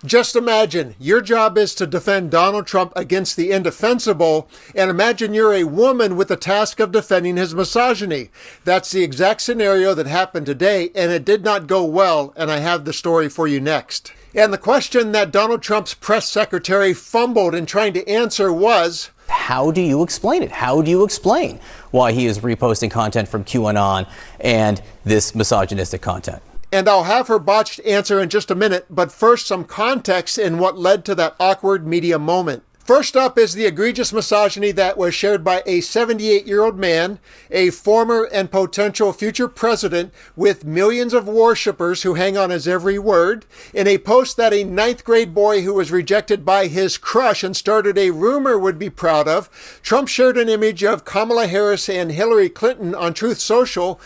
Just imagine, your job is to defend Donald Trump against the indefensible, and imagine you're a woman with the task of defending his misogyny. That's the exact scenario that happened today, and it did not go well, and I have the story for you next. And the question that Donald Trump's press secretary fumbled in trying to answer was, how do you explain it? How do you explain why he is reposting content from QAnon and this misogynistic content? And I'll have her botched answer in just a minute, but first some context in what led to that awkward media moment. First up is the egregious misogyny that was shared by a 78-year-old man, a former and potential future president with millions of worshipers who hang on his every word, in a post that a 9th grade boy who was rejected by his crush and started a rumor would be proud of. Trump shared an image of Kamala Harris and Hillary Clinton on Truth Social.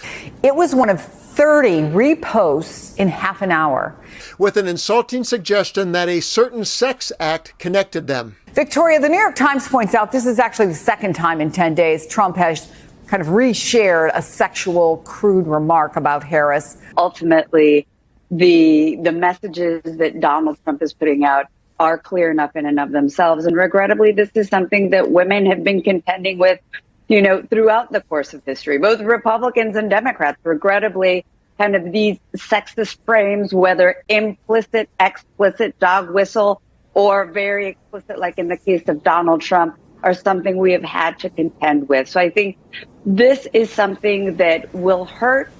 It was one of 30 reposts in half an hour, with an insulting suggestion that a certain sex act connected them. Victoria, the New York Times points out this is actually the second time in 10 days Trump has kind of reshared a sexual, crude remark about Harris. Ultimately, the messages that Donald Trump is putting out are clear enough in and of themselves. And regrettably, this is something that women have been contending with, throughout the course of history, both Republicans and Democrats. Regrettably, kind of these sexist frames, whether implicit, explicit, dog whistle, or very explicit, like in the case of Donald Trump, are something we have had to contend with. So I think this is something that will hurt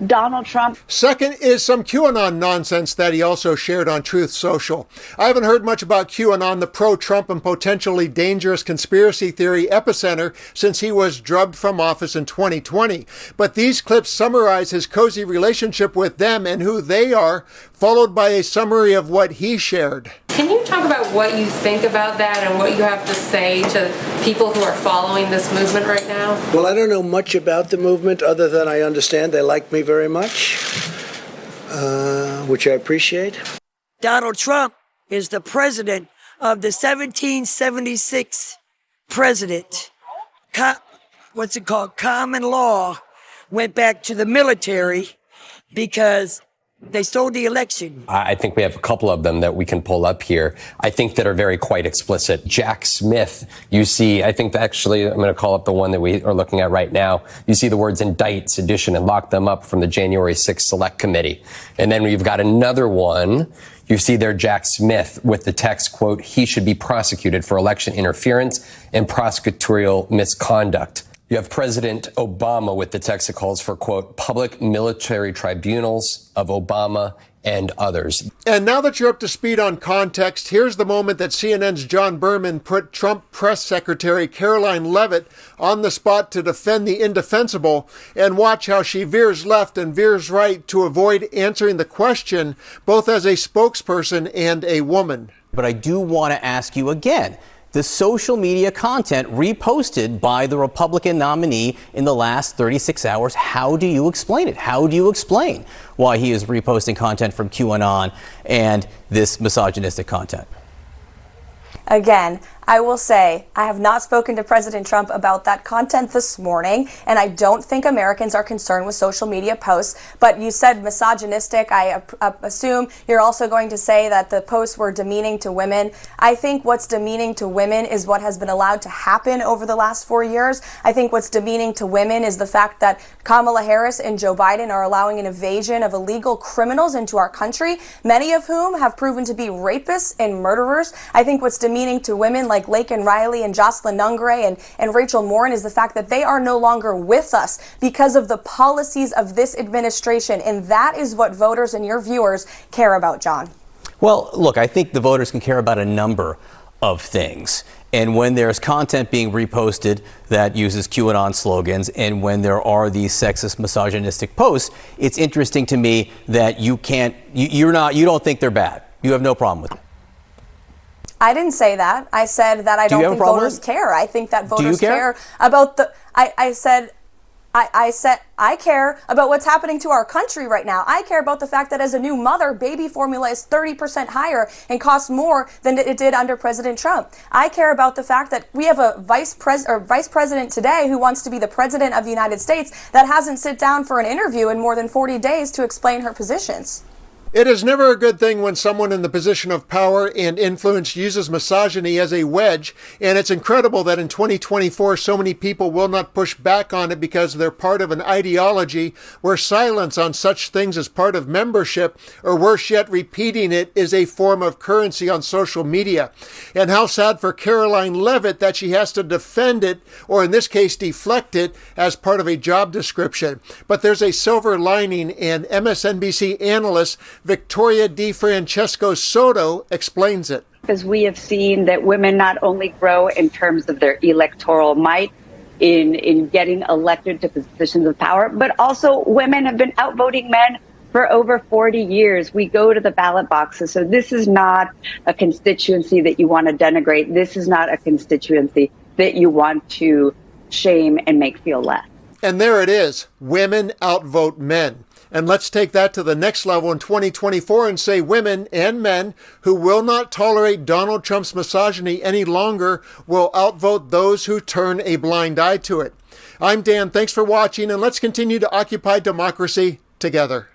Donald Trump. Second is some QAnon nonsense that he also shared on Truth Social. I haven't heard much about QAnon, the pro-Trump and potentially dangerous conspiracy theory epicenter, since he was drubbed from office in 2020. But these clips summarize his cozy relationship with them and who they are, followed by a summary of what he shared. Can you talk about what you think about that and what you have to say to people who are following this movement right now? Well, I don't know much about the movement other than I understand they like me very much, which I appreciate. Donald Trump is the president of the 1776 president. What's it called? Common law went back to the military because they stole the election. I think we have a couple of them that we can pull up here. I think that are very quite explicit. Jack Smith, you see, I think actually I'm going to call up the one that we are looking at right now. You see the words indict, sedition, and lock them up from the January 6th Select Committee. And then we've got another one. You see there Jack Smith with the text, quote, he should be prosecuted for election interference and prosecutorial misconduct. You have President Obama with the text that calls for, quote, public military tribunals of Obama and others. And now that you're up to speed on context, here's the moment that CNN's John Berman put Trump press secretary Karoline Leavitt on the spot to defend the indefensible, and watch how she veers left and veers right to avoid answering the question, both as a spokesperson and a woman. But I do want to ask you again, the social media content reposted by the Republican nominee in the last 36 hours, how do you explain it? How do you explain why he is reposting content from QAnon and this misogynistic content? Again, I will say I have not spoken to President Trump about that content this morning, and I don't think Americans are concerned with social media posts. But you said misogynistic. I assume you're also going to say that the posts were demeaning to women. I think what's demeaning to women is what has been allowed to happen over the last 4 years. I think what's demeaning to women is the fact that Kamala Harris and Joe Biden are allowing an invasion of illegal criminals into our country, many of whom have proven to be rapists and murderers. I think what's demeaning to women like Laken Riley and Jocelyn Nungray and Rachel Morin is the fact that they are no longer with us because of the policies of this administration. And that is what voters and your viewers care about, John. Well, look, I think the voters can care about a number of things. And when there's content being reposted that uses QAnon slogans, and when there are these sexist, misogynistic posts, it's interesting to me that you don't think they're bad. You have no problem with them. I didn't say that. I said that I don't think voters care. I think that voters care about the. I said I care about what's happening to our country right now. I care about the fact that as a new mother, baby formula is 30% higher and costs more than it did under President Trump. I care about the fact that we have a vice president today who wants to be the president of the United States that hasn't sit down for an interview in more than 40 days to explain her positions. It is never a good thing when someone in the position of power and influence uses misogyny as a wedge, and it's incredible that in 2024 so many people will not push back on it because they're part of an ideology where silence on such things is part of membership, or worse yet, repeating it is a form of currency on social media. And how sad for Karoline Leavitt that she has to defend it, or in this case deflect it, as part of a job description. But there's a silver lining, and MSNBC analyst Victoria DeFrancesco Soto explains it. Because we have seen that women not only grow in terms of their electoral might in getting elected to positions of power, but also women have been outvoting men for over 40 years. We go to the ballot boxes. So this is not a constituency that you want to denigrate. This is not a constituency that you want to shame and make feel less. And there it is. Women outvote men. And let's take that to the next level in 2024 and say women and men who will not tolerate Donald Trump's misogyny any longer will outvote those who turn a blind eye to it. I'm Dan. Thanks for watching, and let's continue to occupy democracy together.